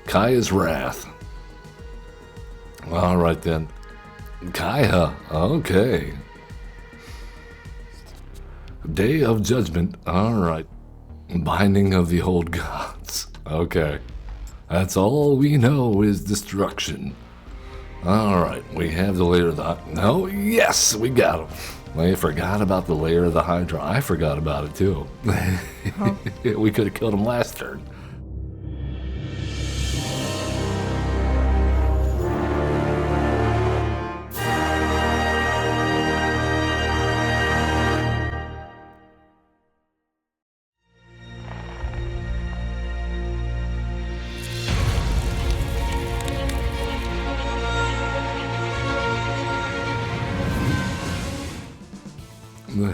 Kaya's Wrath. All right then. Kaya, okay. Day of Judgment, all right. Binding of the Old Gods, okay. That's all we know is destruction. All right, we have the layer of the... No, yes, we got him. I forgot about the layer of the Hydra. I forgot about it too. Oh. We could have killed him last turn.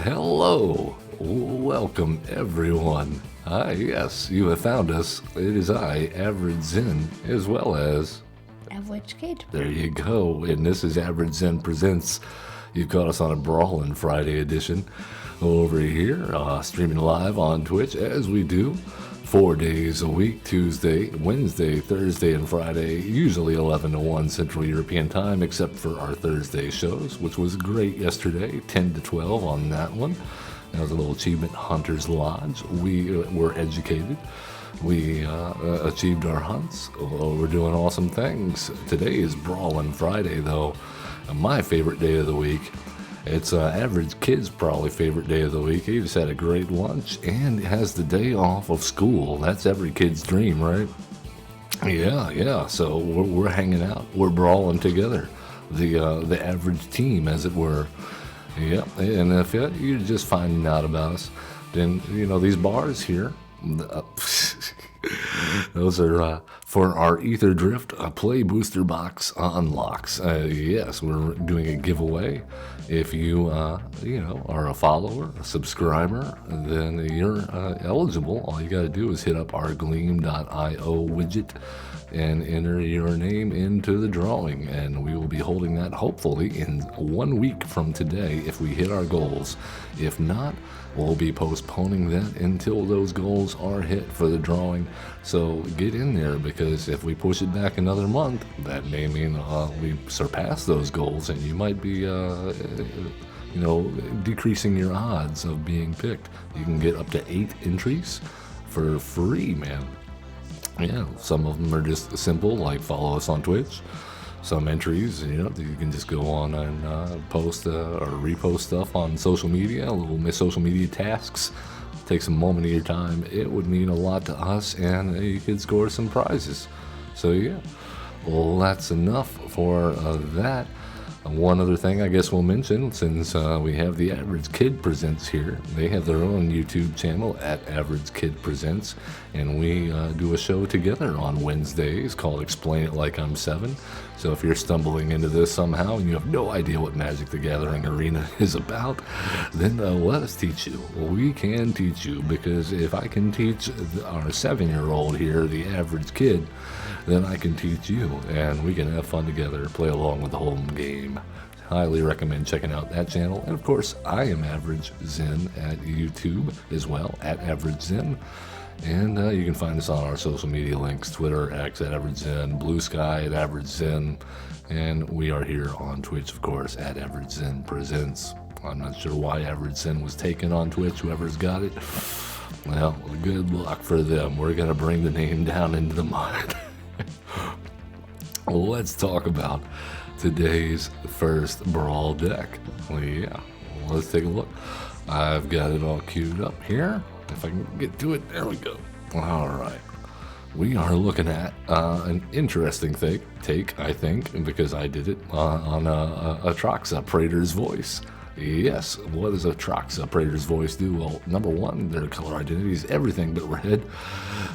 Hello, welcome everyone. Yes, you have found us. It is I, Average Zen, as well as... Average Kid. There you go, and this is Average Zen Presents. You've caught us on a Brawlin Friday edition over here, streaming live on Twitch, as we do 4 days a week, Tuesday, Wednesday, Thursday, and Friday, usually 11 to 1 Central European Time, except for our Thursday shows, which was great yesterday, 10 to 12 on that one. That was a little achievement, Hunter's Lodge. We were educated. We achieved our hunts. We're doing awesome things. Today is Brawlin Friday, though. My favorite day of the week. It's Average Kid's probably favorite day of the week. He just had a great lunch and has the day off of school. That's every kid's dream, right? Yeah. So we're hanging out. We're brawling together. The average team, as it were. Yeah, and if you're just finding out about us, then, you know, these bars here, those are for our Ether Drift Play Booster Box unlocks. Yes, we're doing a giveaway. If you, are a follower, a subscriber, then you're eligible. All you got to do is hit up our Gleam.io widget and enter your name into the drawing, and we will be holding that hopefully in 1 week from today if we hit our goals. If not, we'll be postponing that until those goals are hit for the drawing. So get in there, because if we push it back another month, that may mean we surpass those goals, and you might be decreasing your odds of being picked. You can get up to 8 entries for free, man. Yeah, some of them are just simple, like follow us on Twitch. Some entries, you can just go on and post or repost stuff on social media, little social media tasks. Take some moment of your time. It would mean a lot to us, and you could score some prizes. So yeah, well, that's enough for that. One other thing I guess we'll mention, since we have the Average Kid Presents here, they have their own YouTube channel at Average Kid Presents, and we do a show together on Wednesdays called Explain It Like I'm 7. So if you're stumbling into this somehow and you have no idea what Magic the Gathering Arena is about, then let us teach you. We can teach you, because if I can teach our 7-year-old here, the Average Kid, then I can teach you, and we can have fun together, play along with the whole game. Highly recommend checking out that channel. And of course, I am Average Zen at YouTube as well, at Average Zen. And you can find us on our social media links, Twitter, X at Average Zen, Blue Sky at Average Zen, and we are here on Twitch, of course, at Average Zen Presents. I'm not sure why Average Zen was taken on Twitch, whoever's got it. Well, good luck for them. We're going to bring the name down into the mud. Let's talk about today's first Brawl deck. Well, yeah, let's take a look. I've got it all queued up here. If I can get to it, there we go. All right. We are looking at an interesting take, I think, because I did it on Atraxa, Praetor's Voice. Yes, what does Atraxa, Praetor's Voice do? Well, number one, their color identity is everything but red.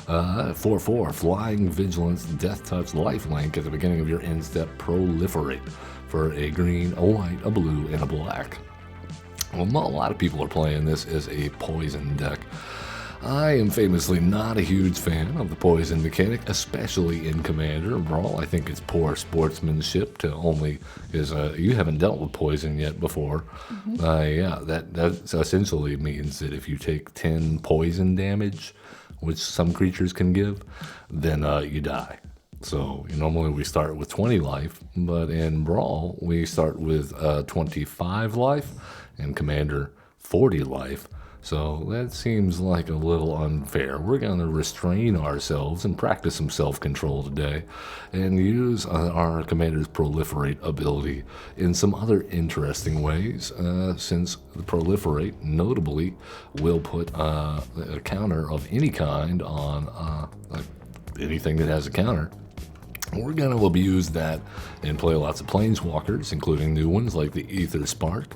4/4, Flying, Vigilance, Death Touch, Lifelink at the beginning of your end step, Proliferate for a green, a white, a blue, and a black. Well, a lot of people are playing this as a poison deck. I am famously not a huge fan of the poison mechanic, especially in Commander Brawl. I think it's poor sportsmanship to only, because you haven't dealt with poison yet before. Yeah, that essentially means that if you take 10 poison damage, which some creatures can give, then you die. So normally we start with 20 life, but in Brawl we start with 25 life and Commander 40 life. So that seems like a little unfair. We're going to restrain ourselves and practice some self-control today and use our Commander's Proliferate ability in some other interesting ways, since the Proliferate notably will put a counter of any kind on anything that has a counter. We're going to abuse that and play lots of Planeswalkers, including new ones like the Ether Spark.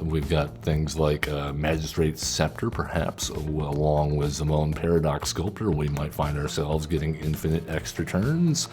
We've got things like Magistrate's Scepter, perhaps, along with Zimone Paradox Sculptor. We might find ourselves getting infinite extra turns.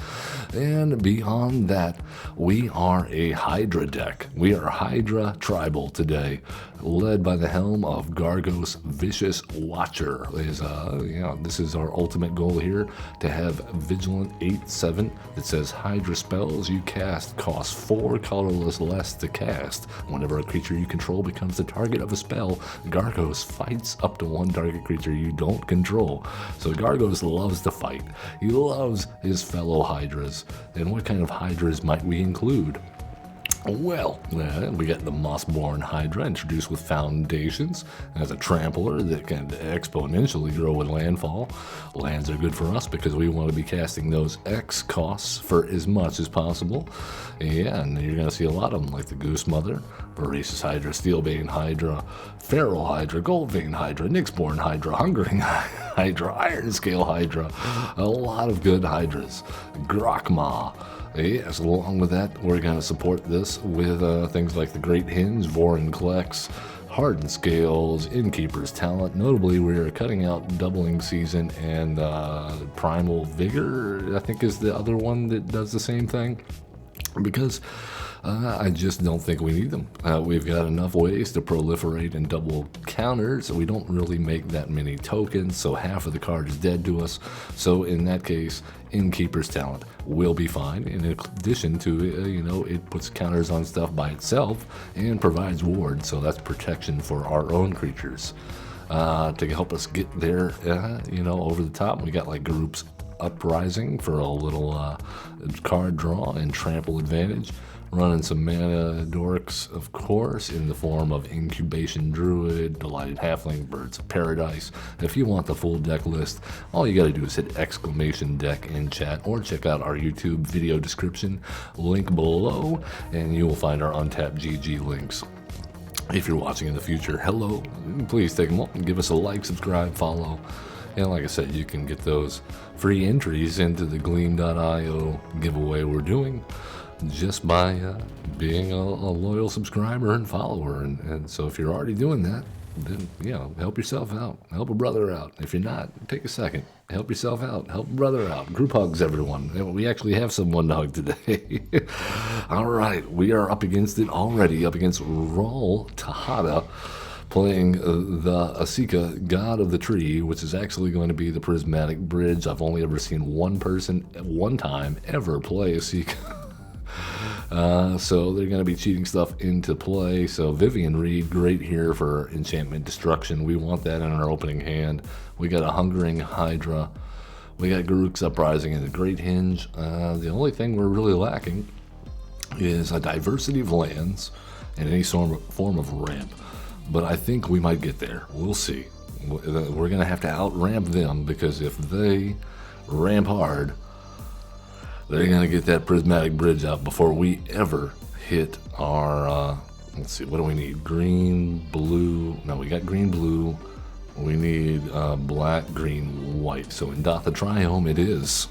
And beyond that, we are a Hydra deck. We are Hydra Tribal today, led by the helm of Gargos Vicious Watcher. This is our ultimate goal here, to have Vigilant 8/7 that says Hydra spells you cast cost 4 colorless less to cast. Whenever a creature you control becomes the target of a spell, Gargos fights up to one target creature you don't control. So Gargos loves to fight. He loves his fellow Hydras. And what kind of Hydras might we include? Well, we got the Mossborn Hydra, introduced with Foundations as a trampler that can exponentially grow with landfall. Lands are good for us because we want to be casting those X costs for as much as possible. Yeah, and you're going to see a lot of them, like the Goose Mother, Voracious Hydra, Steelbane Hydra, Feral Hydra, Goldvein Hydra, Nyxborn Hydra, Hungering Hydra, Iron Scale Hydra. A lot of good Hydras. Grokma. Yes, along with that, we're going to support this with things like the Great Hinge, Vorinclex, Hardened Scales, Innkeeper's Talent. Notably, we're cutting out Doubling Season and Primal Vigor, I think is the other one that does the same thing. Because I just don't think we need them. We've got enough ways to proliferate and double counters. We don't really make that many tokens, so half of the card is dead to us. So in that case, Innkeeper's Talent will be fine. In addition to, it puts counters on stuff by itself and provides ward, so that's protection for our own creatures. To help us get there, over the top, we got like Group's Uprising for a little card draw and trample advantage. Running some mana dorks, of course, in the form of Incubation Druid, Delighted Halfling, Birds of Paradise. If you want the full deck list, all you gotta do is hit !deck in chat or check out our YouTube video description, link below, and you will find our untapped GG links. If you're watching in the future, hello, please take a moment and give us a like, subscribe, follow. And like I said, you can get those free entries into the Gleam.io giveaway we're doing just by being a loyal subscriber and follower. And so if you're already doing that, then, help yourself out. Help a brother out. If you're not, take a second. Help yourself out. Help a brother out. Group hugs, everyone. We actually have someone to hug today. All right, we are up against it already, up against Raul Tejada, playing the Asika, God of the Tree, which is actually going to be the Prismatic Bridge. I've only ever seen one person at one time ever play Asika. So they're going to be cheating stuff into play. So Vivian Reed, great here for Enchantment Destruction. We want that in our opening hand. We got a Hungering Hydra. We got Garruk's Uprising and the Great Hinge. The only thing we're really lacking is a diversity of lands and any form of ramp. But I think we might get there. We'll see. We're going to have to out-ramp them, because if they ramp hard, they're going to get that Prismatic Bridge out before we ever hit our, let's see, what do we need? Green, blue. No, we got green, blue. We need black, green, white. So in Dotha Triome it is.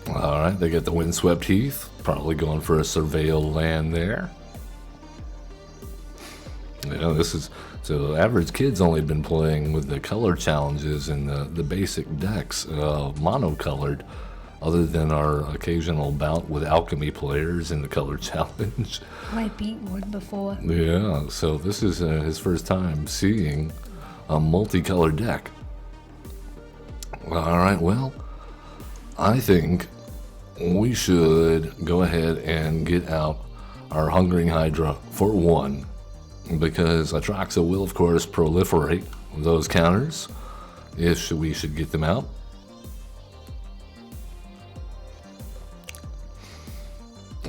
All right, they get the Windswept Heath. Probably going for a Surveil land there. This is... So the average kid's only been playing with the color challenges and the basic decks, monocolored, other than our occasional bout with alchemy players in the color challenge. I beat one before. Yeah, so this is his first time seeing a multicolored deck. All right, well, I think we should go ahead and get out our Hungering Hydra for one, because Atraxa will, of course, proliferate those counters. if we should get them out.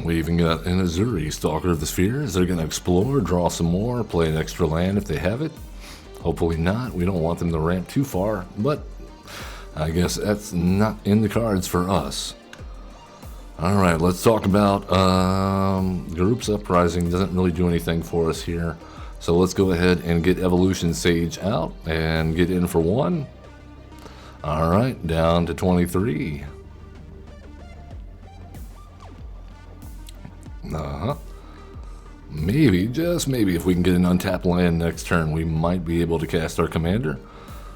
We even got an Azuri, Stalker of the Spheres. They're going to explore, draw some more, play an extra land if they have it. Hopefully not. We don't want them to ramp too far, but I guess that's not in the cards for us. Alright, let's talk about Groups Uprising. Doesn't really do anything for us here. So let's go ahead and get Evolution Sage out and get in for 1. Alright, down to 23. Maybe, just maybe, if we can get an untapped land next turn, we might be able to cast our commander.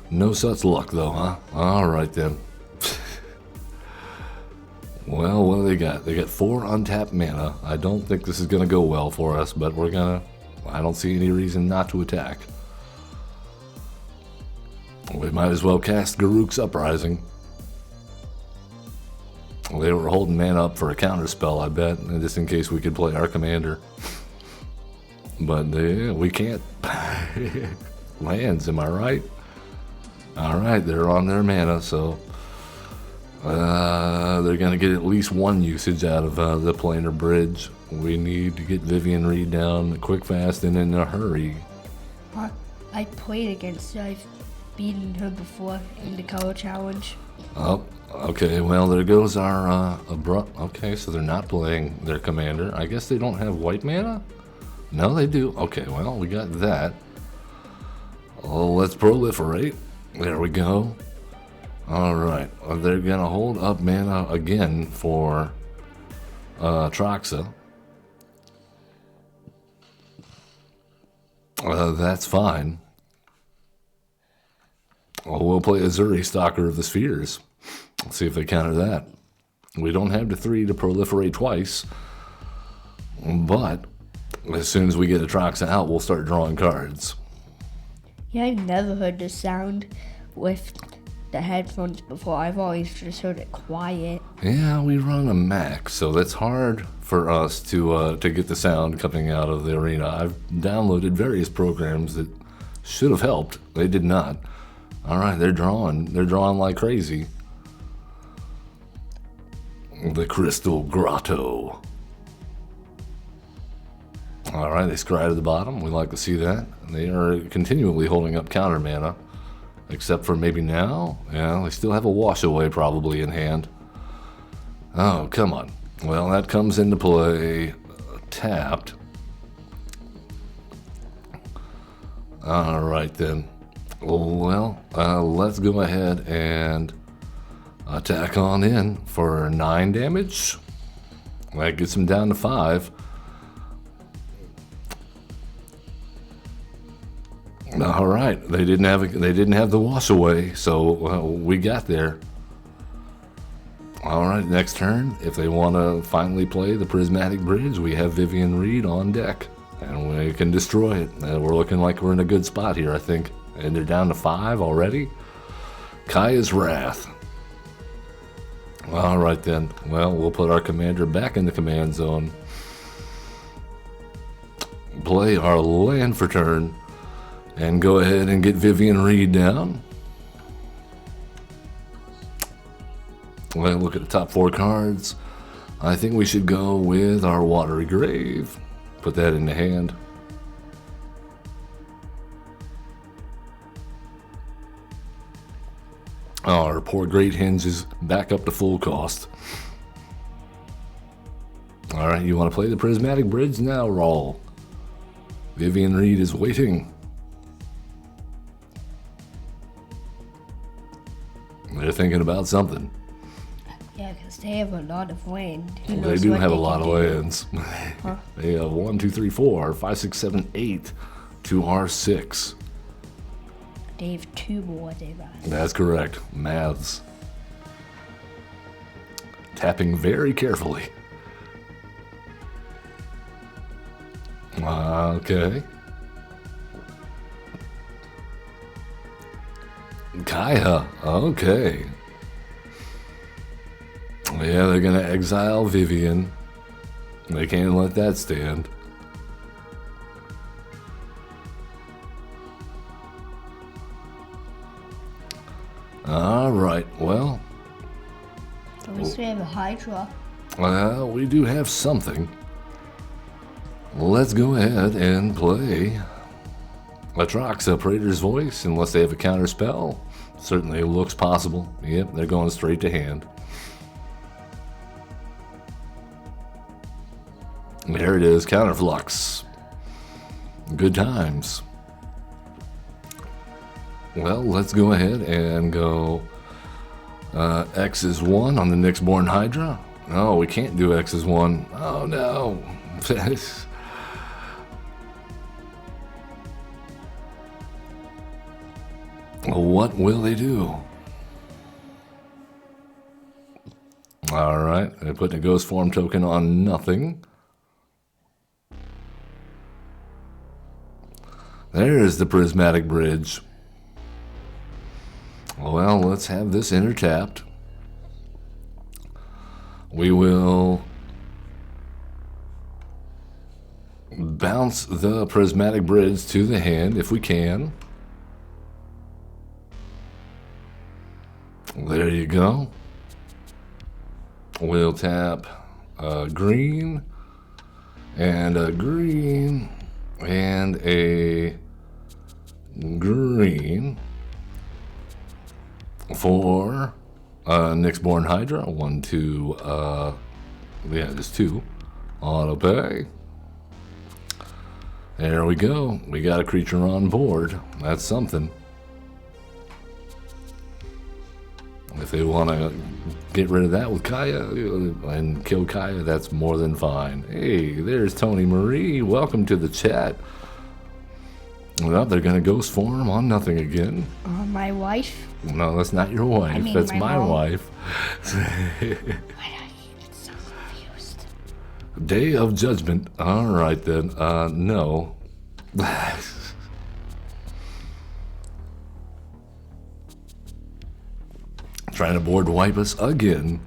No such luck, though, huh? Alright then. Well, what do they got? They got 4 untapped mana. I don't think this is going to go well for us, but we're going to... I don't see any reason not to attack. We might as well cast Garruk's Uprising. They were holding mana up for a counterspell, I bet, just in case we could play our commander. But we can't. Lands, am I right? Alright, they're on their mana, so they're going to get at least 1 usage out of the planar bridge. We need to get Vivian Reed down quick, fast, and in a hurry. I played against her. I've beaten her before in the color challenge. Oh, okay, well, there goes our abrupt. Okay, so they're not playing their commander. I guess they don't have white mana? No, they do. Okay, well, we got that. Oh, let's proliferate. There we go. Alright, they're going to hold up mana again for Atraxa. That's fine. Well, we'll play Azuri, Stalker of the Spheres. Let's see if they counter that. We don't have the 3 to proliferate twice, but as soon as we get Atraxa out, we'll start drawing cards. Yeah, I've never heard this sound with the headphones before. I've always just heard it quiet. Yeah, we run a Mac, so that's hard for us to get the sound coming out of the arena. I've downloaded various programs that should have helped. They did not. All right, they're drawing. They're drawing like crazy. The Crystal Grotto. All right, they scry to the bottom. We like to see that. They are continually holding up counter mana, except for maybe now. Yeah, they still have a wash away probably in hand. Oh, come on. Well, that comes into play tapped. All right then. Well, let's go ahead and attack on in for 9 damage. That gets them down to 5. All right, they didn't have the wash away, so we got there. All right, next turn, if they want to finally play the Prismatic Bridge, we have Vivian Reed on deck, and we can destroy it. We're looking like we're in a good spot here, I think. And they're down to 5 already. Kaya's Wrath. All right then. Well, we'll put our commander back in the command zone. Play our land for turn. And go ahead and get Vivian Reed down. Well, look at the top 4 cards. I think we should go with our Watery Grave. Put that in the hand. Our poor Great Henge is back up to full cost. Alright, you want to play the Prismatic Bridge now, Brawl? Vivian Reed is waiting. They're thinking about something. Yeah, because they have a lot of land. They do have a lot of lands. Huh? They have 1, 2, 3, 4, 5, 6, 7, 8 to R6. They have 2 more they buy. That's correct. Maths. Tapping very carefully. Okay. Kaya, okay. Yeah, they're gonna exile Vivian. They can't let that stand. Alright, well, At least we have a Hydra. we do have something. Let's go ahead and play Atraxa, Praetor's voice, unless they have a counter spell. Certainly looks possible. Yep, they're going straight to hand. There it is, Counterflux. Good times. Well, let's go ahead and go X is 1 on the Nyxborn Hydra. Oh, we can't do X is 1. Oh, no. What will they do? Alright, they're putting a ghost form token on nothing. There's the prismatic bridge. Well, let's have this enter tapped. We will bounce the prismatic bridge to the hand if we can. There you go. We'll tap a green and a green and a green for Nyxborn Hydra. 1, 2, yeah, there's 2. Auto pay. There we go. We got a creature on board. That's something. If they want to get rid of that with Kaya and kill Kaya, that's more than fine. Hey, there's Tony Marie. Welcome to the chat. Well, they're going to ghost form on nothing again. My wife? No, that's not your wife. I mean, that's my my mom. wife. Why do I get so confused? Day of Judgment. All right, then. No. Trying to board wipe us again.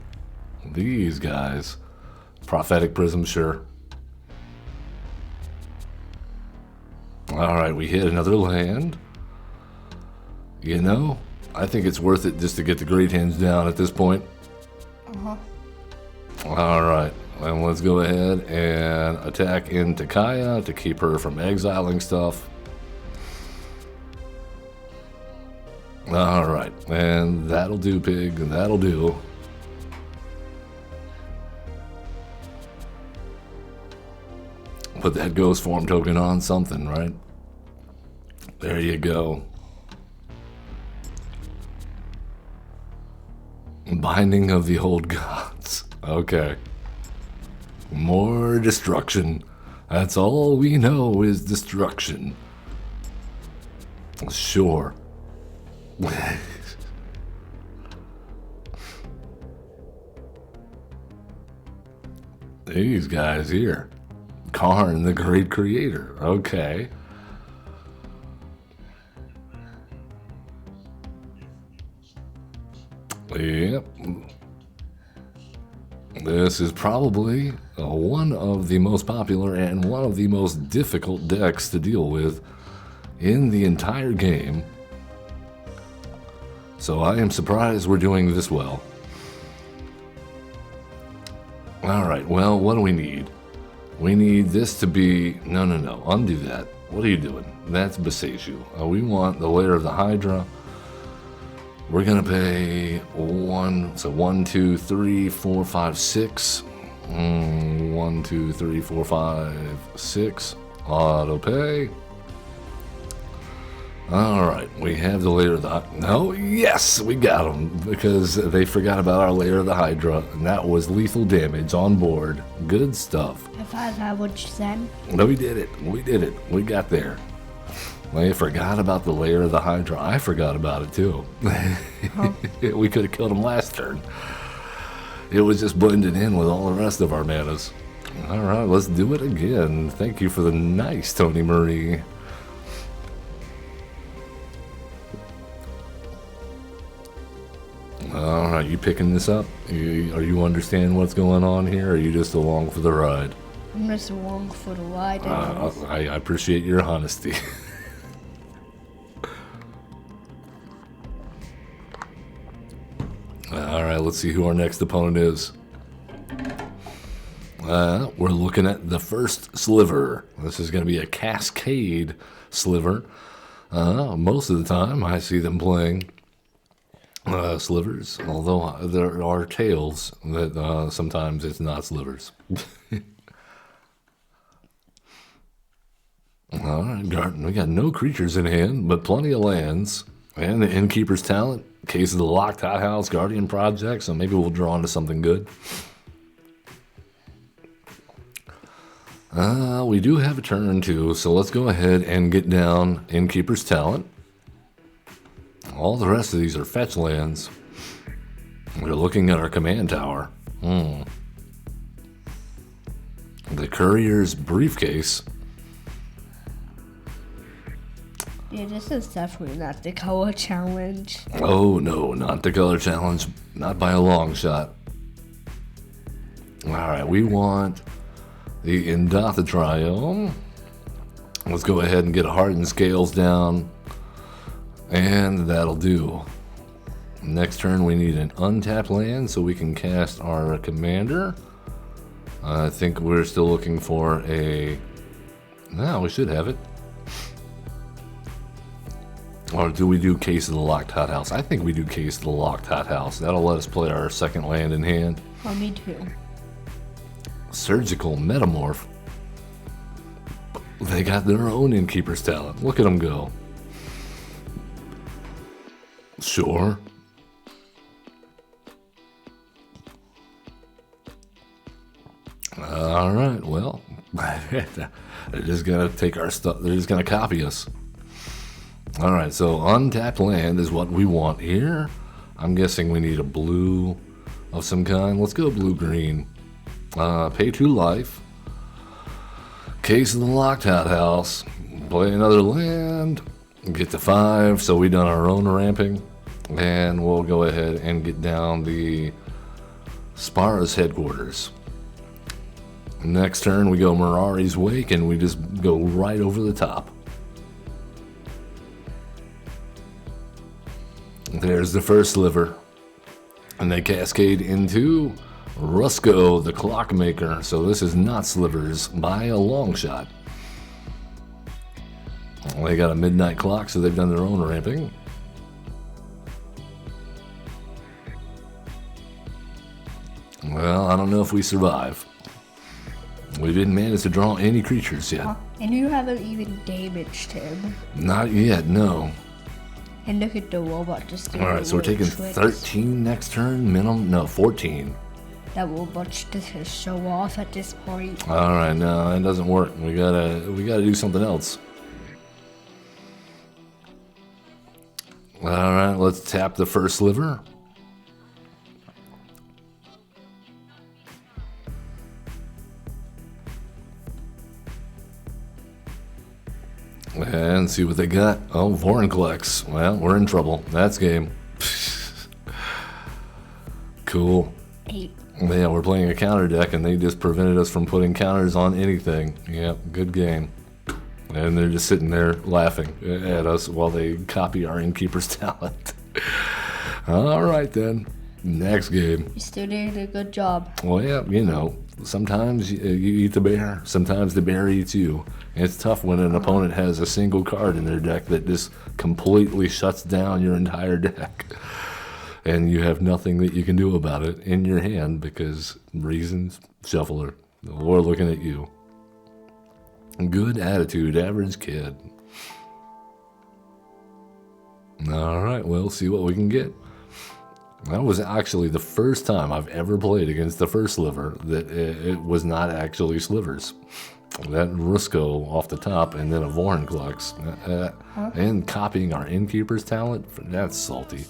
These guys. Prophetic Prism, sure. Alright, we hit another land. You know, I think it's worth it just to get the great hands down at this point. Alright, and let's go ahead and attack into Kaya to keep her from exiling stuff. Alright, and that'll do, pig, and that'll do. Put that ghost form token on something, right? There you go. Binding of the Old Gods. Okay. More destruction. That's all we know is destruction. Sure. These guys here. Karn, the Great Creator. Okay. Yep. This is probably one of the most popular and one of the most difficult decks to deal with in the entire game. So I am surprised we're doing this well. Alright, well, what do we need? We need this to be... No, undo that. What are you doing? That's Beseju. We want the layer of the Hydra. We're gonna pay 1, so 1, 2, 3, 4, 5, 6. 1, 2, 3, 4, 5, 6. Auto pay. Alright, we have the layer of the... No, yes, we got them, because they forgot about our layer of the Hydra, and that was lethal damage on board. Good stuff. If I had what you said. No, we did it. We got there. They forgot about the layer of the Hydra. I forgot about it, too. Huh? We could have killed him last turn. It was just blended in with all the rest of our manas. Alright, let's do it again. Thank you for the nice Tony Marie. Alright, you picking this up? Are you understand what's going on here, or are you just along for the ride? I'm just along for the ride. I appreciate your honesty. All right, let's see who our next opponent is. We're looking at the first sliver. This is going to be a Cascade sliver. Most of the time, I see them playing slivers, although there are tails that sometimes it's not slivers. All right, we got no creatures in hand, but plenty of lands. And the Innkeeper's Talent, Case of the Locked Hothouse, Guardian Project, so maybe we'll draw into something good. We do have a turn too, so let's go ahead and get down Innkeeper's Talent. All the rest of these are fetch lands. We're looking at our command tower. The Courier's Briefcase. Yeah, this is definitely not the color challenge. Oh no, not the color challenge. Not by a long shot. Alright, we want the Indotha. Let's go ahead and get a Hardened Scales down. And that'll do. Next turn we need an untapped land so we can cast our commander. I think we're still looking for a... No, we should have it. Or do we do Case of the Locked Hothouse? I think we do Case of the Locked Hothouse. That'll let us play our second land in hand. Oh, me too. Surgical Metamorph. They got their own Innkeeper's Talent. Look at them go. Sure. All right, well, they're just gonna take our stuff. They're just gonna copy us. All right, so untapped land is what we want here. I'm guessing we need a blue of some kind. Let's go blue-green. Pay 2 life. Case of the Locked Hothouse. Play another land. Get to 5, so we done our own ramping. And we'll go ahead and get down the Spara's headquarters. Next turn, we go Mirari's Wake, and we just go right over the top. There's the first sliver. And they cascade into Rusko, the Clockmaker. So this is not slivers by a long shot. They got a midnight clock, so they've done their own ramping. Well, I don't know if we survive. We didn't manage to draw any creatures yet. And you haven't even damaged him. Not yet, no. And look at the robot just doing Alright, so we're taking tricks. 13 next turn, minimum? No, 14. That robot's just gonna show off at this point. Alright, no, that doesn't work. We gotta do something else. Alright, let's tap the first sliver. And see what they got. Oh, Vorinclex. Well, we're in trouble. That's game. Cool. 8. Yeah, we're playing a counter deck, and they just prevented us from putting counters on anything. Yep, good game. And they're just sitting there laughing at us while they copy our Innkeeper's Talent. All right, then. Next game. You're still doing a good job. Well, yeah, you know, sometimes you eat the bear, sometimes the bear eats you. And it's tough when an opponent has a single card in their deck that just completely shuts down your entire deck. And you have nothing that you can do about it in your hand because reasons, shuffler, we're looking at you. Good attitude, average kid. All right, well, see what we can get. That was actually the first time I've ever played against the first sliver that it was not actually slivers. That Rusko off the top, and then a Vorinclex. And copying our Innkeeper's Talent, that's salty.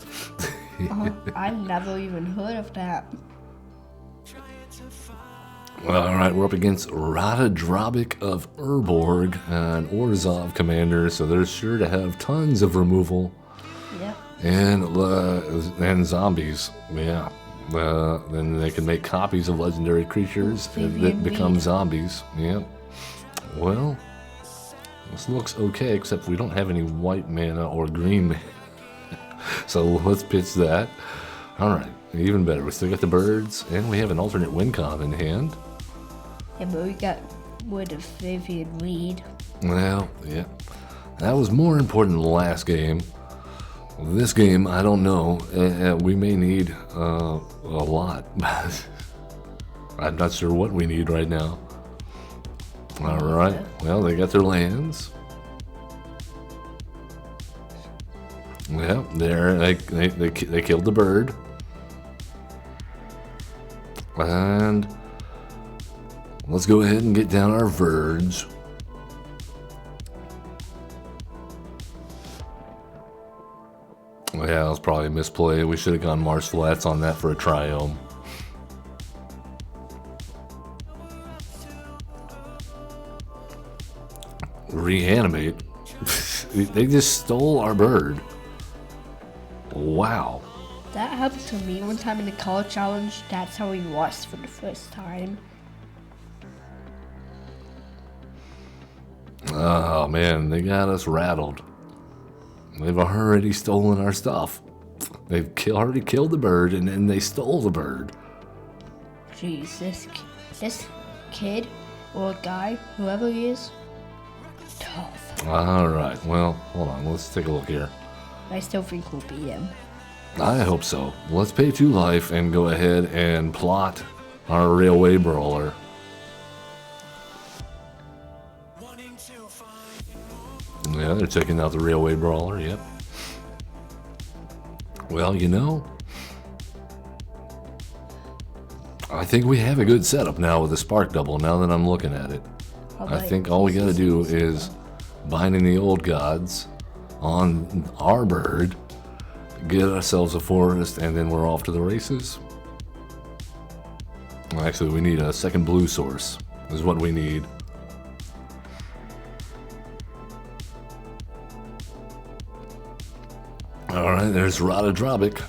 I've never even heard of that. Alright, we're up against Rada Drobic of Urborg, an Orzhov commander, so they're sure to have tons of removal. Yep. And zombies, yeah. Then they can make copies of legendary creatures that become zombies. Yep. Well, this looks okay, except we don't have any white mana or green mana. So let's pitch that. Alright, even better. We still got the birds, and we have an alternate win con in hand. Yeah, but we got rid of Vivian Reed. Well, yeah. That was more important than the last game. This game, I don't know. We may need a lot. I'm not sure what we need right now. Alright, well, they got their lands. Yeah, they killed the bird. And let's go ahead and get down our verge. Yeah, that was probably a misplay. We should have gone Mars Flats on that for a triome. Reanimate? They just stole our bird. Wow. That happened to me one time in the college challenge. That's how we lost for the first time. Oh man, they got us rattled. They've already stolen our stuff. They've already killed the bird, and then they stole the bird. Jeez, this kid or guy, whoever he is, tough. Alright, well, hold on, let's take a look here. I still think we'll beat him. I hope so. Let's pay 2 life and go ahead and plot our railway brawler. Yeah, they're checking out the railway brawler, yep. Well, you know, I think we have a good setup now with the spark double now that I'm looking at it. I think all we gotta do is binding the old gods on our bird, get ourselves a forest, and then we're off to the races. Actually, we need a second blue source, is what we need. Alright, there's Radadrobic.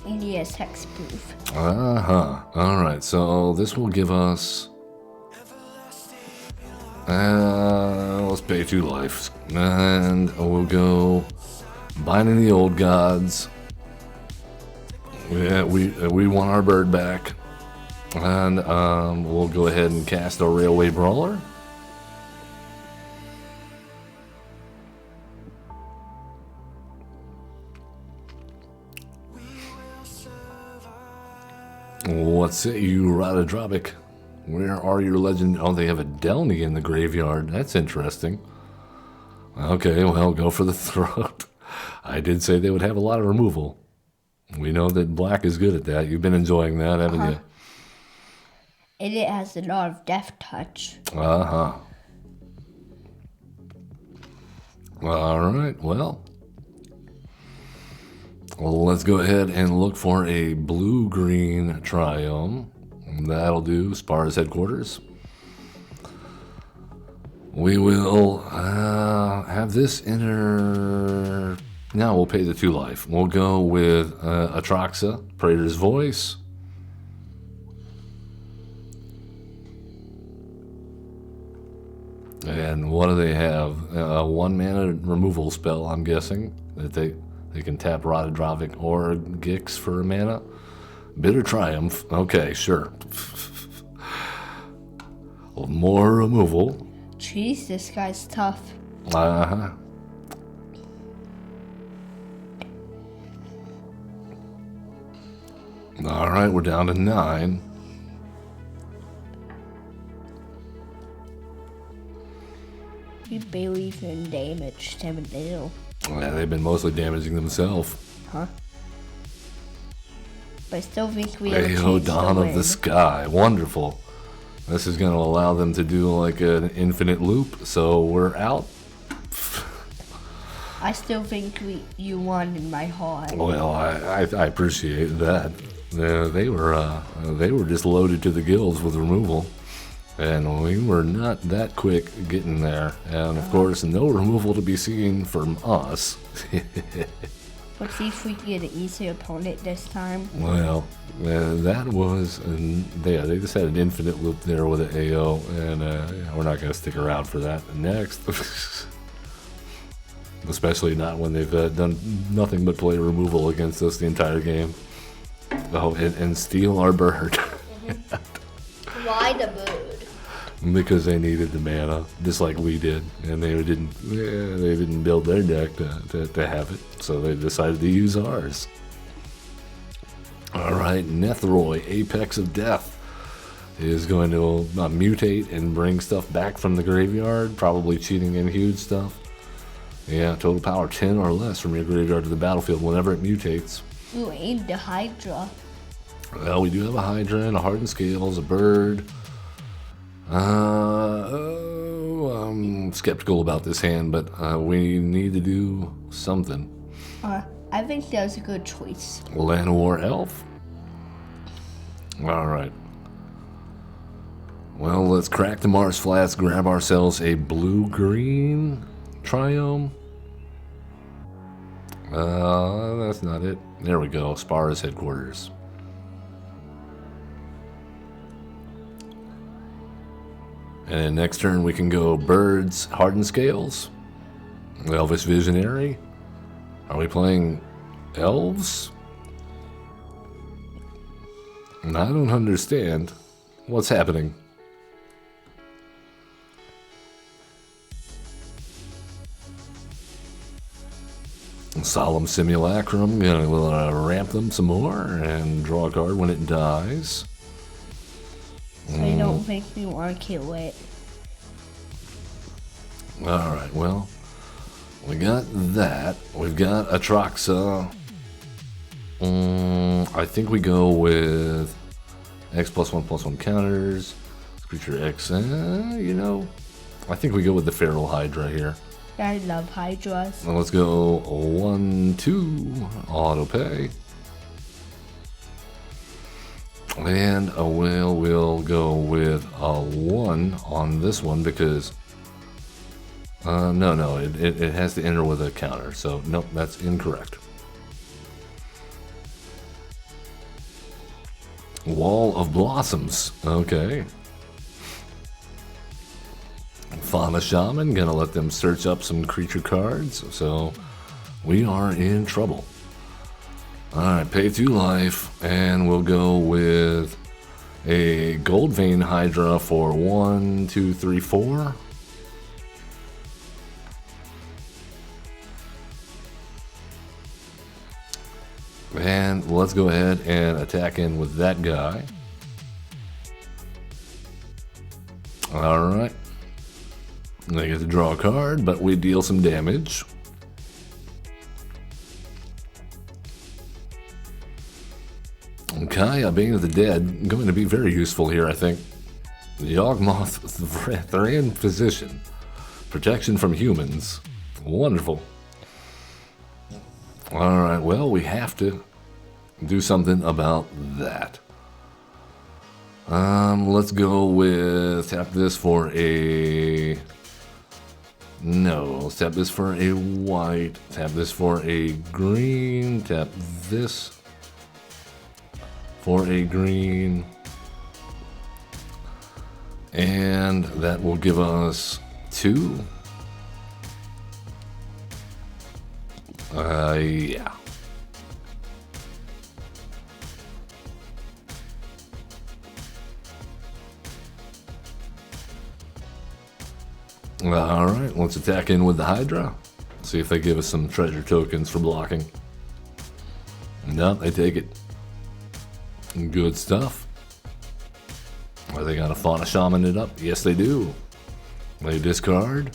And he has hexproof. Alright, so this will give us... let's pay 2 life. And we'll go binding the old gods. Yeah, we want our bird back. And we'll go ahead and cast our railway brawler. What's it, you Radadrobic? Where are your legend? Oh, they have a Delny in the graveyard. That's interesting. Okay, well, go for the throat. I did say they would have a lot of removal. We know that black is good at that. You've been enjoying that, haven't you? And it has a lot of death touch. Alright, well, let's go ahead and look for a blue-green triome. That'll do, Spar's headquarters. We will have this enter... Now we'll pay the 2 life. We'll go with Atraxa, Praetor's Voice. And what do they have? A 1 mana removal spell, I'm guessing, that they can tap Radadrobic or Gix for a mana. Bitter Triumph. Okay, sure. More removal. Jeez, this guy's tough. Uh-huh. Alright, we're down to 9. We barely even damaged him and Dale. Yeah, they've been mostly damaging themselves. Huh? But I still think we have a Hey, chance Dawn to of win. the Sky. Wonderful. This is going to allow them to do like an infinite loop, so we're out. I still think you won in my heart. Well, I appreciate that. They were just loaded to the gills with removal, and we were not that quick getting there. And of course, no removal to be seen from us. Let's see if we can get an easy opponent this time. Well, that was, they just had an infinite loop there with an AO, and we're not going to stick around for that. Next. Especially not when they've done nothing but play removal against us the entire game. Oh, and steal our bird. Why the bird? Because they needed the mana, just like we did, and they didn't build their deck to have it, so they decided to use ours. All right, Nethroi, Apex of Death, is going to mutate and bring stuff back from the graveyard, probably cheating in huge stuff. Yeah, total power 10 or less from your graveyard to the battlefield whenever it mutates. Ooh, aimed a Hydra. Well, we do have a Hydra and a Hardened Scales, a bird. I'm skeptical about this hand, but we need to do something. I think that was a good choice. Llanowar Elf. All right. Well, let's crack the Mars Flats, grab ourselves a blue-green Triome. That's not it. There we go. Spara's headquarters. And then next turn we can go Birds, Hardened Scales, Elvish Visionary. Are we playing Elves? I don't understand what's happening. Solemn Simulacrum, gonna ramp them some more and draw a card when it dies. So you don't make me want to kill it. Alright, well, we got that. We've got Atraxa. I think we go with X+1/+1 counters. Creature X, I think we go with the Feral Hydra here. I love Hydras. Well, let's go 1-2 auto pay. And we'll go with a 1 on this one because no, it has to enter with a counter, so nope, that's incorrect. Wall of Blossoms, okay. Fauna Shaman, gonna let them search up some creature cards, so we are in trouble. Alright, pay 2 life, and we'll go with a Gold Vein Hydra for 1, 2, 3, 4. And let's go ahead and attack in with that guy. Alright. They get to draw a card, but we deal some damage. Kaya, Bane of the Dead, going to be very useful here, I think. Yawgmoth, they're in position. Protection from humans. Wonderful. Alright, well, we have to do something about that. Let's go with tap this for a... No, let's tap this for a white, tap this for a green, tap this for a green, and that will give us 2. Yeah. Alright, let's attack in with the Hydra. See if they give us some treasure tokens for blocking. No, they take it. Good stuff. Are they gonna Fauna Shaman it up? Yes, they do. They discard.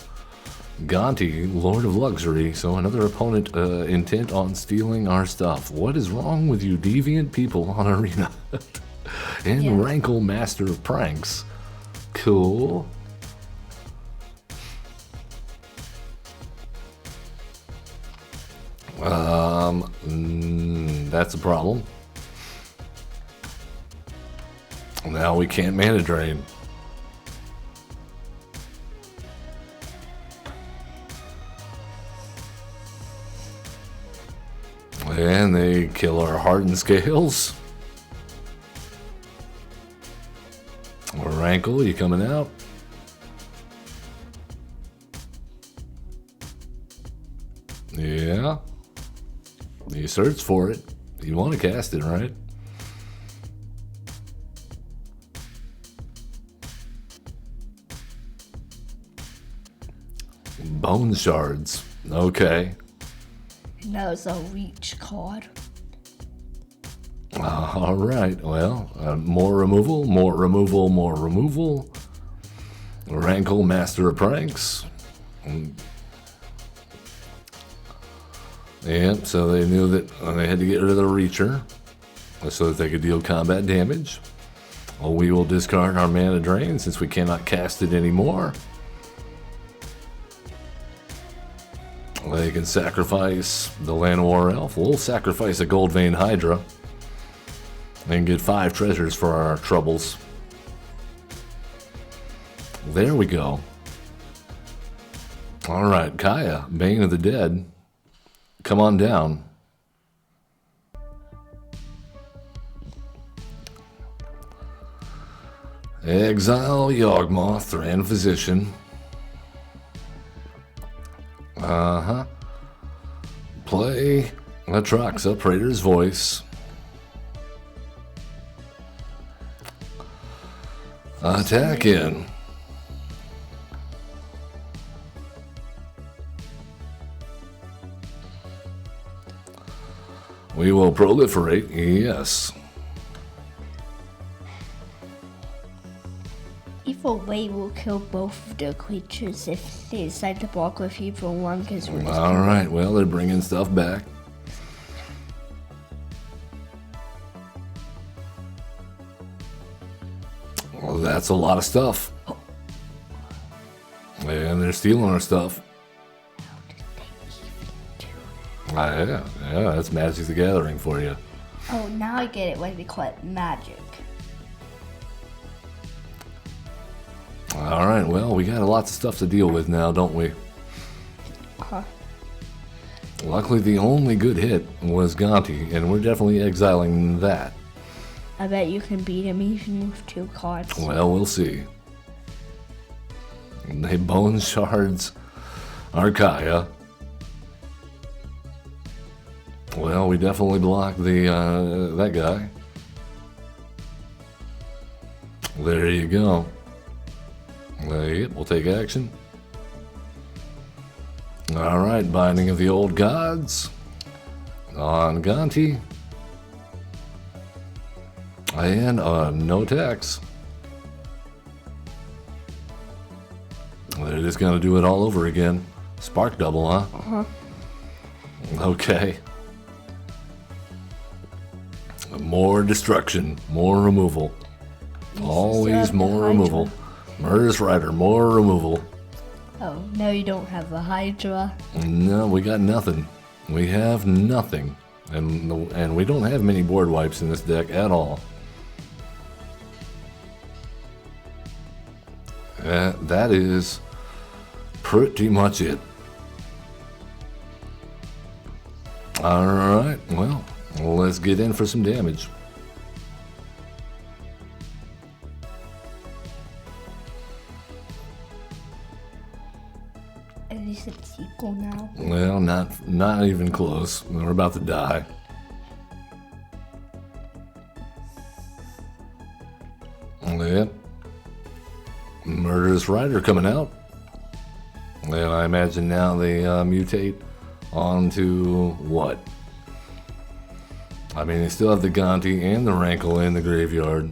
Gonti, Lord of Luxury, so another opponent intent on stealing our stuff. What is wrong with you deviant people on Arena? And Rankle, Master of Pranks. Cool. That's a problem. Now we can't mana drain. And they kill our Hardened Scales. Or Rankle, you coming out? Yeah. You search for it. You want to cast it, right? Bone shards. Okay. And that was a reach card. All right. Well, more removal, more removal, more removal. Rankle, Master of Pranks. And so they knew that they had to get rid of the Reacher so that they could deal combat damage. Well, we will discard our Mana Drain since we cannot cast it anymore. They can sacrifice the Llanowar Elf. We'll sacrifice a Gold Vein Hydra and get 5 treasures for our troubles. There we go. All right, Kaya, Bane of the Dead. Come on down. Exile Yawgmoth, Thran Physician. Play Atraxa, Praetor's Voice. Attack in. We will proliferate, yes. Either way will kill both of the creatures if they decide to block with either one. Alright, well, they're bringing stuff back. Well, that's a lot of stuff. And they're stealing our stuff. Yeah, that's Magic the Gathering for you. Oh, now I get it why they call it magic. Alright, well, we got lots of stuff to deal with now, don't we? Luckily, the only good hit was Gonti, and we're definitely exiling that. I bet you can beat him even with 2 cards. Well, we'll see. They Bone Shards Archaea. Well, we definitely blocked the that guy. There you go. Yep, we'll take action. Alright, Binding of the Old Gods on Gonti. And no attacks. They're just gonna do it all over again. Spark double, huh? Okay. More destruction, more removal. Always more removal. Murderous Rider, more removal. Oh, no, you don't have a Hydra. No, we got nothing. We have nothing. And we don't have many board wipes in this deck at all. That is pretty much it. Alright, well, let's get in for some damage. At least it's equal now. Well, not even close. We're about to die. Yep. Murderous Rider coming out. And I imagine now they mutate onto what? I mean, they still have the Gonti and the Rankle in the graveyard.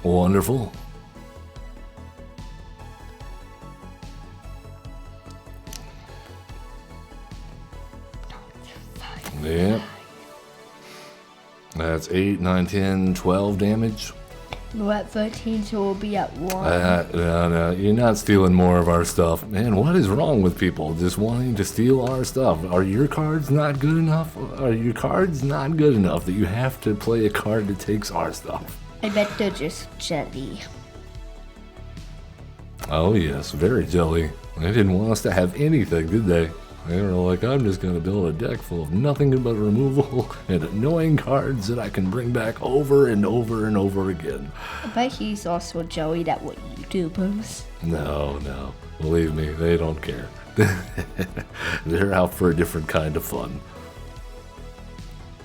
Wonderful. Yep. That's 8, 9, 10, 12 damage. We're at 13, so we'll be at 1. No, you're not stealing more of our stuff. Man, what is wrong with people just wanting to steal our stuff? Are your cards not good enough? Are your cards not good enough that you have to play a card that takes our stuff? I bet they're just jelly. Oh yes, very jelly. They didn't want us to have anything, did they? They were like, I'm just going to build a deck full of nothing but removal and annoying cards that I can bring back over and over and over again. I bet he's also jelly at what you do, Bruce. No. Believe me, they don't care. They're out for a different kind of fun.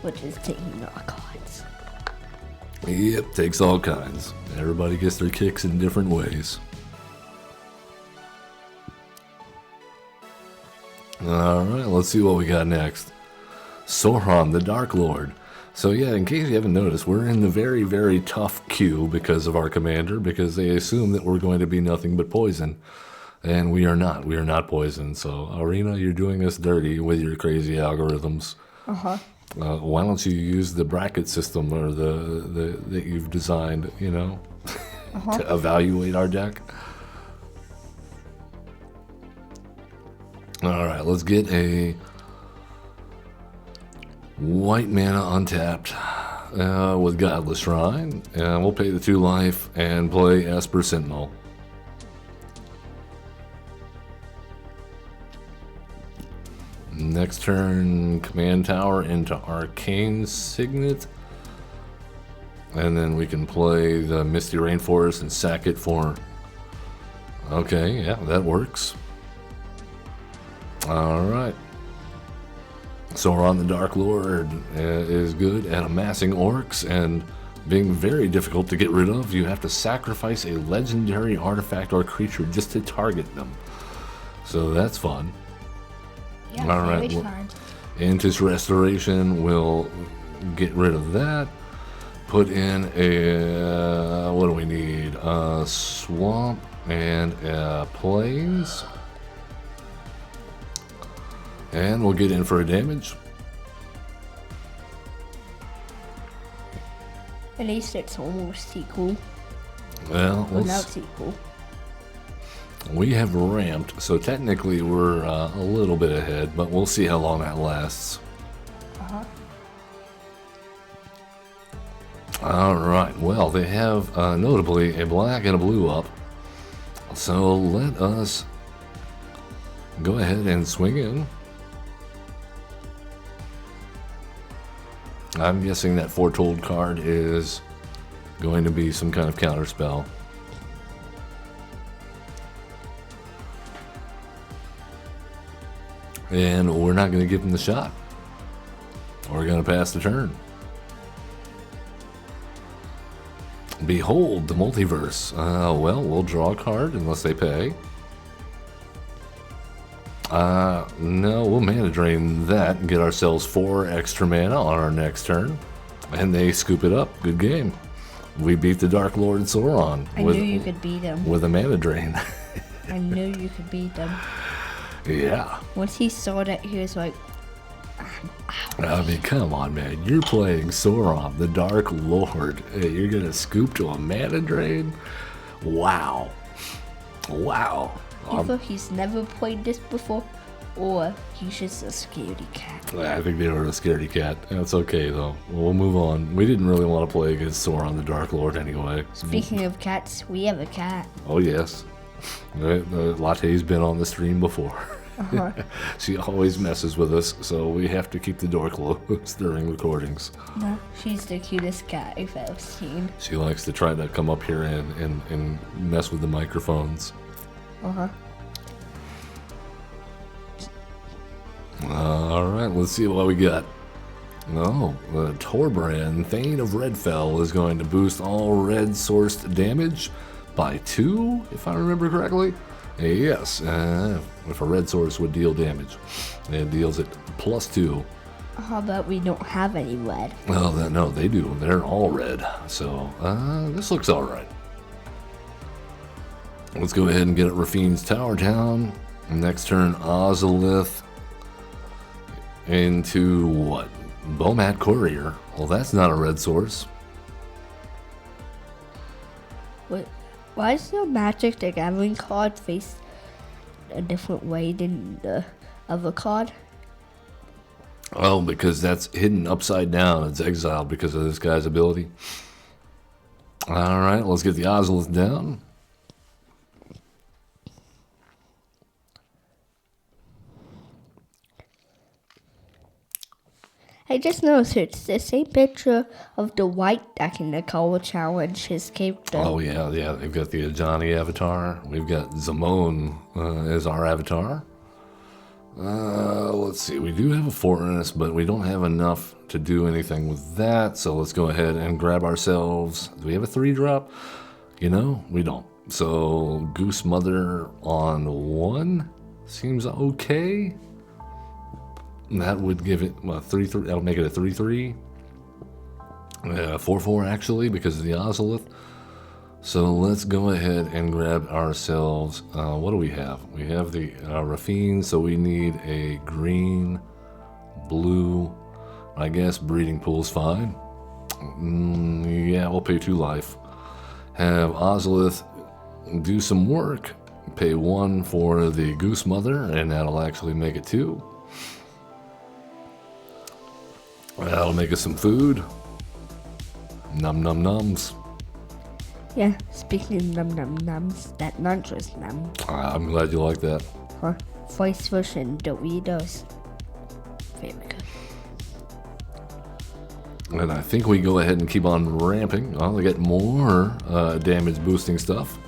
Which is taking our cards. Yep, takes all kinds. Everybody gets their kicks in different ways. Alright, let's see what we got next. Sauron, the Dark Lord. So yeah, in case you haven't noticed, we're in the very, very tough queue because of our commander, because they assume that we're going to be nothing but poison. And we are not. We are not poison. So, Arena, you're doing us dirty with your crazy algorithms. Why don't you use the bracket system or the that you've designed, you know, to evaluate our deck? All right, let's get a white mana untapped with Godless Shrine, and we'll pay the 2 life and play Esper Sentinel. Next turn, Command Tower into Arcane Signet, and then we can play the Misty Rainforest and sack it for... Okay, yeah, that works. Alright. Sauron the Dark Lord is good at amassing orcs and being very difficult to get rid of. You have to sacrifice a legendary artifact or creature just to target them. So that's fun. Yeah, Alright, very fun. Antis Restoration will get rid of that. Put in a... what do we need? A swamp and a plains. And we'll get in for a damage. At least it's almost equal. Well, Well, now it's equal. we have ramped, so technically we're a little bit ahead, but we'll see how long that lasts. Alright, well, they have notably a black and a blue up. So let us go ahead and swing in. I'm guessing that Foretold card is going to be some kind of counter spell. And we're not going to give him the shot. We're going to pass the turn. Behold the multiverse. Well, we'll draw a card unless they pay. No, we'll mana drain that and get ourselves 4 extra mana on our next turn. And they scoop it up. Good game. We beat the Dark Lord Sauron. I knew you could beat him. With a mana drain. I knew you could beat him. Yeah. Once he saw that, he was like, I mean, come on, man. You're playing Sauron, the Dark Lord. Hey, you're going to scoop to a mana drain? Wow. Wow. either he's never played this before, or he's just a scaredy cat. I think they were a scaredy cat. That's okay, though. We'll move on. We didn't really want to play against Sauron the Dark Lord anyway. Speaking of cats, we have a cat. Oh, yes. The Latte's been on the stream before. Uh-huh. She always messes with us, so we have to keep the door closed during recordings. No, she's the cutest cat I've ever seen. She likes to try to come up here and mess with the microphones. Uh-huh. Alright, let's see what we got. Oh, the Torbrand Thane of Redfell is going to boost all red-sourced damage by 2, if I remember correctly. Yes, if a red source would deal damage, it deals it +2. How about we don't have any red? Well, no, they do. They're all red. So, this looks alright. Let's go ahead and get Rafine's Tower down. Next turn, Ozolith into what? Bomat Courier. Well, that's not a red source. What? Why is the Magic the Gathering card face a different way than the other card? Oh, because that's hidden upside down. It's exiled because of this guy's ability. Alright, let's get the Ozolith down. I just noticed it's the same picture of the white deck in the color challenge. His character. Oh, yeah. They've got the Johnny avatar. We've got Zamone as our avatar. Let's see. We do have a fortress, but we don't have enough to do anything with that. So let's go ahead and grab ourselves. Do we have a 3-drop? You know, we don't. So Goose Mother on 1 seems okay. That would give it 3-3. That'll make it a 3-3. 4-4 actually because of the Ozolith. So let's go ahead and grab ourselves, what do we have? We have the Rafine, so we need a green, blue, I guess breeding pool's fine. Yeah, we'll pay 2 life. Have Ozolith do some work, pay 1 for the Goose Mother, and that'll actually make it 2. That'll make us some food. Num num nums. Yeah, speaking of num num nums, that lunch was num. I'm glad you like that. Huh? Vice version Doritos. Very good. And I think we go ahead and keep on ramping. Well, they get more damage boosting stuff.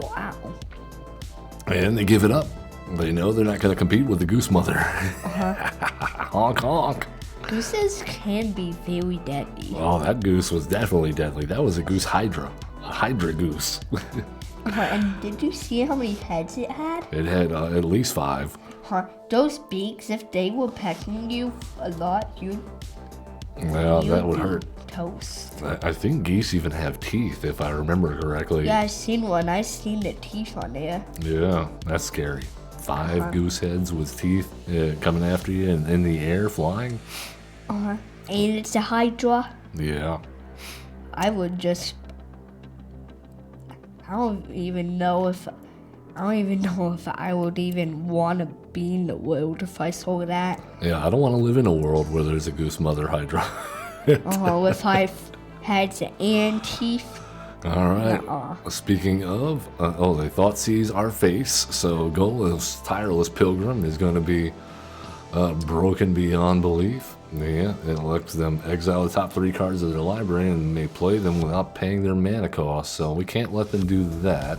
Wow. And they give it up. They know they're not going to compete with the Goose Mother. Honk honk. Gooses can be very deadly. Oh, that goose was definitely deadly. That was a goose Hydra. A Hydra goose. And did you see how many heads it had? It had at least 5. Those beaks, if they were pecking you a lot, Well, that would hurt. Toast. I think geese even have teeth, if I remember correctly. Yeah, I've seen one. I've seen the teeth on there. Yeah, that's scary. 5 goose heads with teeth coming after you and in the air flying. And it's a Hydra. Yeah. I would just. I don't even know if I would even want to be in the world if I saw that. Yeah, I don't want to live in a world where there's a Goose Mother Hydra. With 5 heads and teeth. All right. Speaking of, they thought sees our face, so Golos Tireless Pilgrim is going to be broken beyond belief. Yeah, it lets them exile the top 3 cards of their library and may play them without paying their mana cost, so we can't let them do that.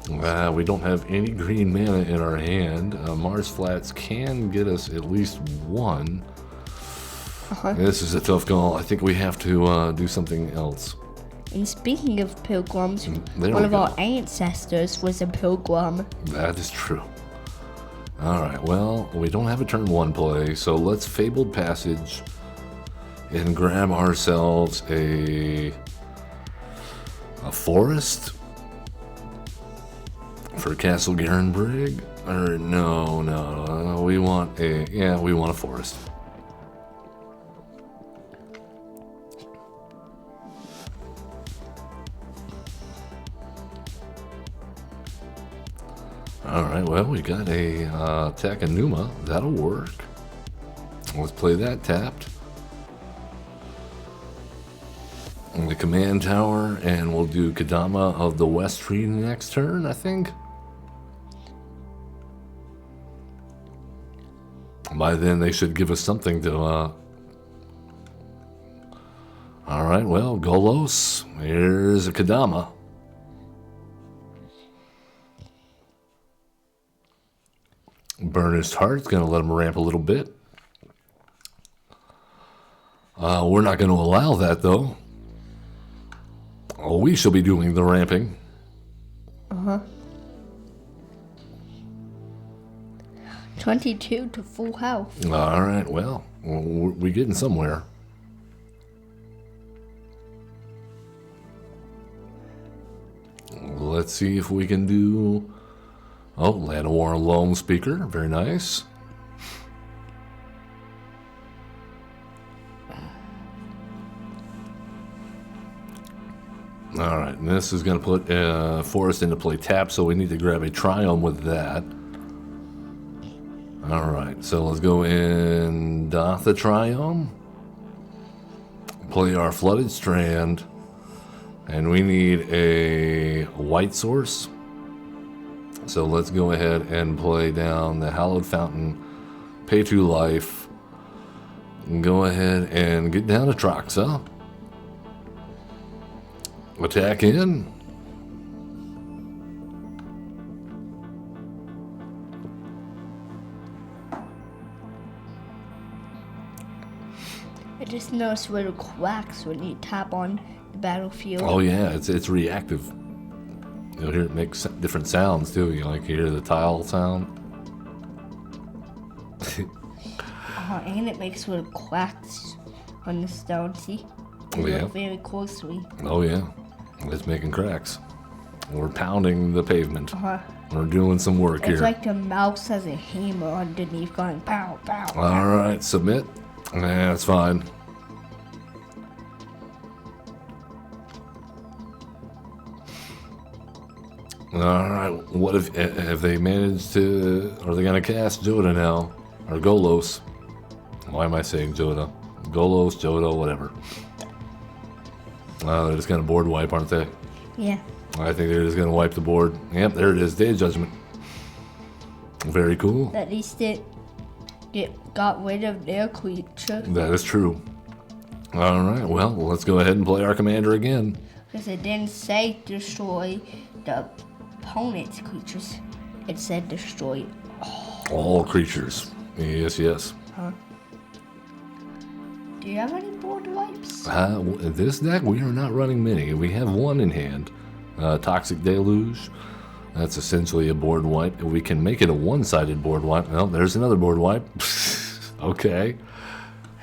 We don't have any green mana in our hand. Mars Flats can get us at least 1. This is a tough call. I think we have to do something else. And speaking of pilgrims, There one we of go. our ancestors was a pilgrim. That is true. All right, well, we don't have a turn 1 play, so let's Fabled Passage and grab ourselves a forest for Castle Garenbrig. Or no, we want a forest. Alright, well, we got a Takanuma. That'll work. Let's play that tapped. And the command tower, and we'll do Kadama of the West Tree next turn, I think. By then, they should give us something to, Alright, well, Golos. Here's a Kadama. Burnished Heart's going to let him ramp a little bit. We're not going to allow that, though. Oh, we shall be doing the ramping. 22 to full health. All right, well, we're getting somewhere. Let's see if we can do... Oh, Llanowar Lone Speaker. Very nice. All right, and this is going to put Forest into play tap, so we need to grab a Triome with that. All right, so let's go in Dotha Triome. Play our Flooded Strand. And we need a white source. So let's go ahead and play down the Hallowed Fountain, pay 2 life, Go ahead and get down to Atraxa. Attack in. I just noticed little quacks when you tap on the battlefield. Oh yeah, it's reactive. You'll hear it make different sounds too. You like hear the tile sound. And it makes little quacks on the stone. See? Oh yeah. Look very closely. Oh yeah, it's making cracks. We're pounding the pavement. We're doing some work It's here. like the mouse has a hammer underneath going pow, pow. All right, submit. That's fine. All right, what if they managed to? Are they gonna cast Joda now, or Golos? Why am I saying Joda? Golos, Joda, whatever. They're just gonna board wipe, aren't they? Yeah. I think they're just gonna wipe the board. Yep, there it is. Day of Judgment. Very cool. At least it got rid of their creature. That is true. All right, well, let's go ahead and play our commander again. Because it didn't say destroy the opponent's creatures. It said destroy. All creatures. Yes, yes. Do you have any board wipes? This deck, we are not running many. We have one in hand. Toxic Deluge. That's essentially a board wipe. We can make it a one-sided board wipe. Well, there's another board wipe. Okay.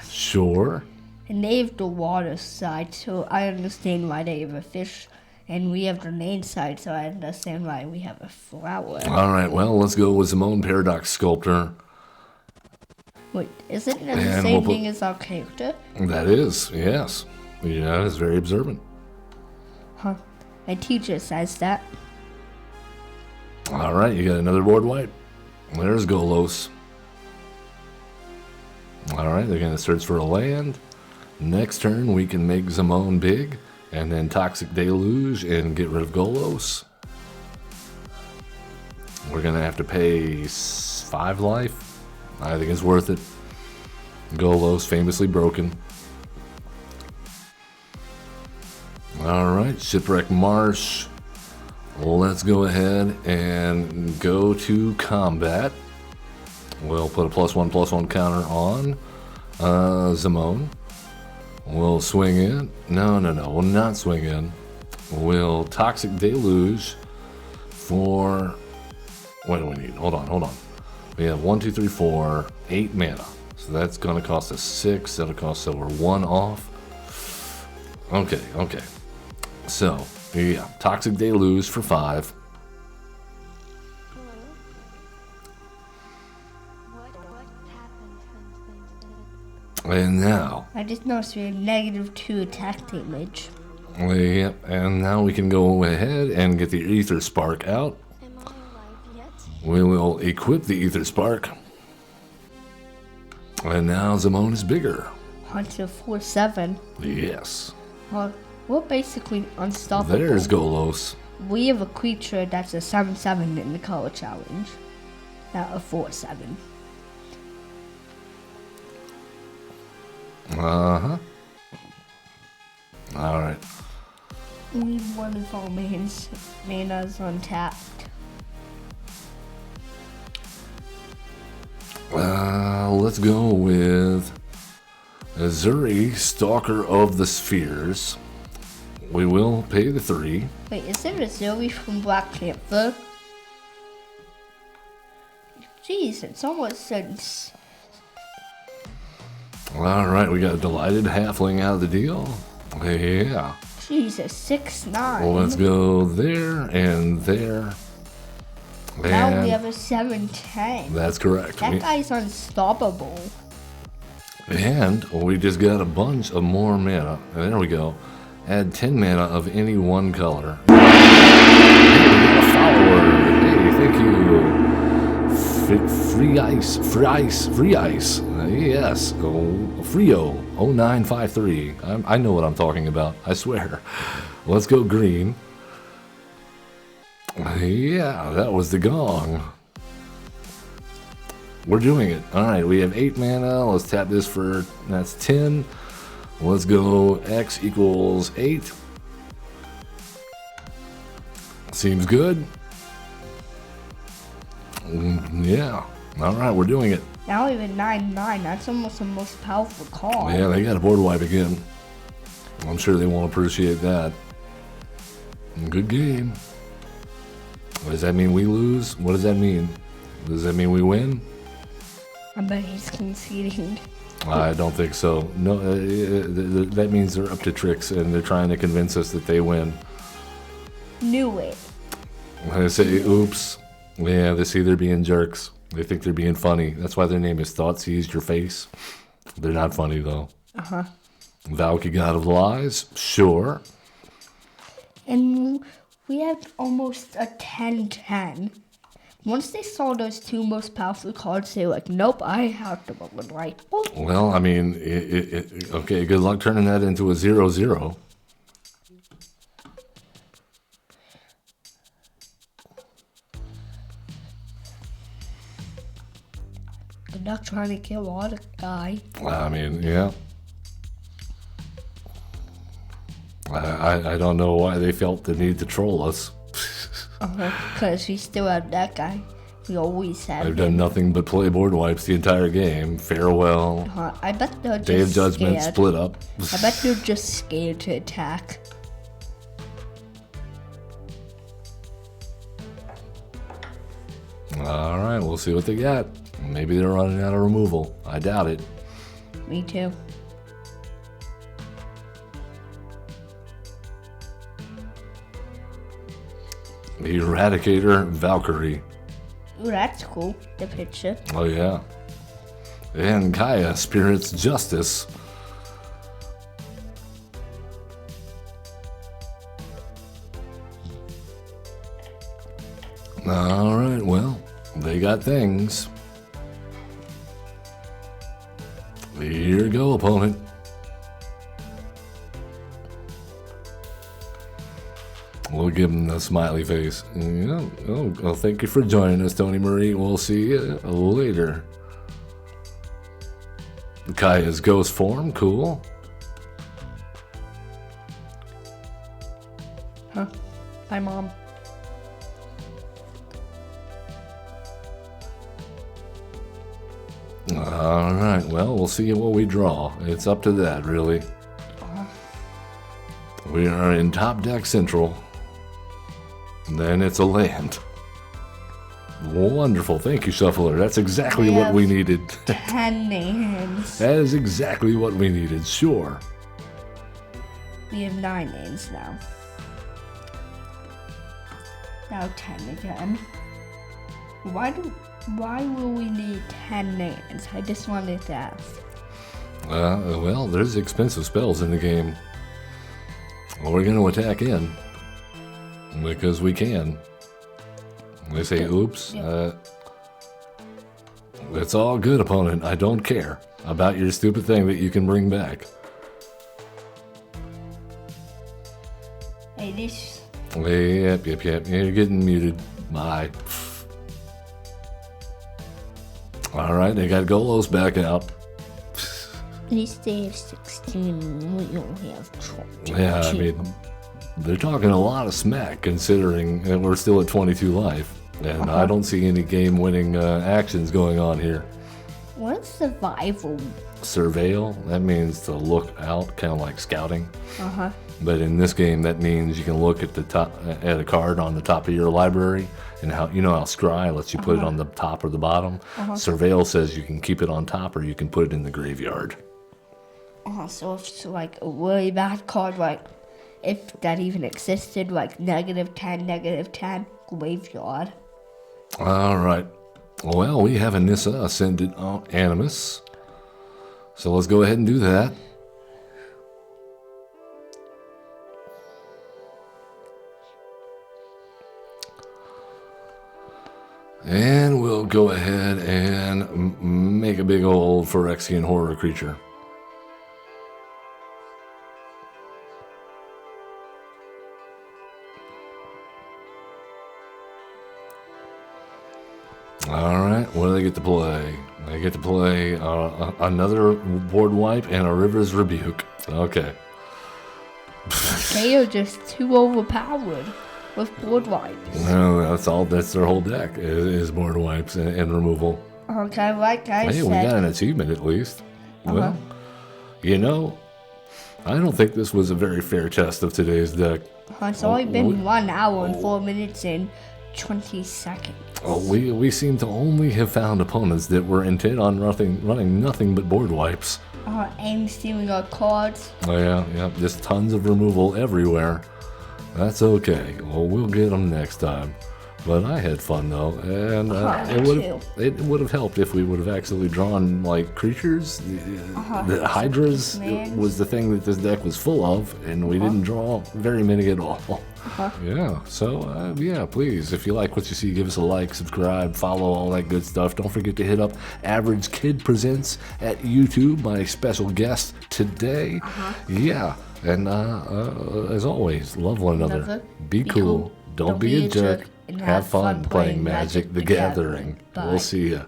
Sure. And they have the water side, so I understand why they have a fish. And we have the rain side, so I understand why we have a flower. All right, well, let's go with Simone Paradox Sculptor. Wait, isn't it the And same we'll put- thing as our character? That is, yes. Yeah, it's very observant. Huh. My teacher says that. All right, you got another board wipe. There's Golos. All right, they're going to search for a land. Next turn, we can make Simone big, and then Toxic Deluge and get rid of Golos. We're going to have to pay 5 life. I think it's worth it. Golos, famously broken. All right, Shipwreck Marsh. Let's go ahead and go to combat. We'll put a +1/+1 counter on Simone. We'll swing in. No, we'll not swing in. We'll Toxic Deluge for... What do we need? Hold on. We have 1, 2, 3, 4, 8 mana. So that's going to cost us 6. That'll cost us over 1 off. Okay. So, yeah, Toxic Deluge for 5. And now, I just noticed we have -2 attack damage. yep, and now we can go ahead and get the Ether Spark out. Am I alive yet? We will equip the Ether Spark. And now Simone is bigger. Onto 4/7. Yes. Well, we're basically unstoppable. There's Golos. We have a creature that's a 7/7 in the color challenge, not a 4/7. Uh-huh. Alright. Only one of our mana's untapped. Let's go with Azuri, Stalker of the Spheres. We will pay the 3. Wait, is there a Zoe from Black Panther? Jeez, it's almost since. Alright, we got a Delighted Halfling out of the deal. Yeah. Jesus, 6/9. Well, let's go there and there. Now we And have a 7/10. that's correct. That guy's unstoppable. And we just got a bunch of more mana. There we go. Add 10 mana of any one color. Hey, we got a follower. Hey, thank you. Free ice. Yes. Frio 0953. I know what I'm talking about. I swear. Let's go green. Yeah, that was the gong. We're doing it. All right, we have 8 mana. Let's tap this for, that's 10. Let's go X equals 8. Seems good. Yeah. All right, we're doing it. Now even 9/9. That's almost the most powerful card. Yeah, they got a board wipe again. I'm sure they won't appreciate that. Good game. Does that mean we lose? What does that mean? Does that mean we win? I bet he's conceding. I don't think so. No, that means they're up to tricks and they're trying to convince us that they win. Knew it. When I say oops, yeah, they see they're being jerks. They think they're being funny. That's why their name is Thought Seized Your Face. They're not funny though. Uh-huh. Valky God of Lies, sure. And we have almost a 10-10. Once they saw those 2 most powerful cards, they were like, nope, I have to roll it right. Boop. Well, I mean, okay, good luck turning that into a 0-0. Good luck trying to kill all the guy. I mean, yeah. I don't know why they felt the need to troll us. Because we still have that guy. We always have I've him. done nothing but play board wipes the entire game. Farewell. I bet they're just Day of Judgment, scared. split up. I bet they're just scared to attack. All right, we'll see what they got. Maybe they're running out of removal. I doubt it. Me too. The Eradicator Valkyrie. Ooh, that's cool. The picture. Oh, yeah. And Kaya, Spirit's Justice. All right, well, they got things. Here you go, opponent. We'll give him the smiley face. Yeah. Oh, well, thank you for joining us, Tony Marie. We'll see you later. Kaya's ghost form, cool. Huh? Hi, Mom. All right, well, we'll see what we draw. It's up to that, really. We are in Top Deck Central. Then it's a land. Wonderful. Thank you, Shuffler. That's exactly what we needed. 10 names. That is exactly what we needed, sure. We have 9 names now. Now 10 again. Why will we need 10 names? I just wanted to ask. Well, there's expensive spells in the game. We're going to attack in. Because we can. They say, oops. It's all good, opponent. I don't care about your stupid thing that you can bring back. Hey, this... Yep. You're getting muted. Bye. All right, they got Golos back out. At least they have 16. We only have 22. Yeah, I mean, they're talking a lot of smack considering that we're still at 22 life. And I don't see any game-winning actions going on here. What's survival? Surveil, that means to look out, kind of like scouting. Uh-huh. But in this game, that means you can look at the top at a card on the top of your library, and how you know how Scry lets you put it on the top or the bottom. Surveil says you can keep it on top or you can put it in the graveyard. So if it's like a really bad card, like if that even existed, like -10, graveyard. All right. Well, we have a Nissa Ascendant Animus. So let's go ahead and do that. And we'll go ahead and make a big old Phyrexian horror creature. All right. right, what do they get to play? They get to play another board wipe and a River's Rebuke. Okay. They are just too overpowered with board wipes. No, that's their whole deck is board wipes and removal. Okay, like I Hey, said. we got an achievement at least. Well, you know, I don't think this was a very fair test of today's deck. It's only been 1 hour and 4 minutes and 20 seconds. Oh, we seem to only have found opponents that were intent on running nothing but board wipes. And stealing our cards. Oh yeah, just tons of removal everywhere. That's okay. Well, we'll get them next time. But I had fun though, and it would have helped if we would have actually drawn like creatures. The Hydras was the thing that this deck was full of, and we didn't draw very many at all. Yeah, so yeah, please, if you like what you see, give us a like, subscribe, follow, all that good stuff. Don't forget to hit up Average Kid Presents at YouTube, my special guest today. Yeah, and as always, love one another. Be cool. Don't be a jerk. And have fun playing Magic the Gathering. We'll see ya.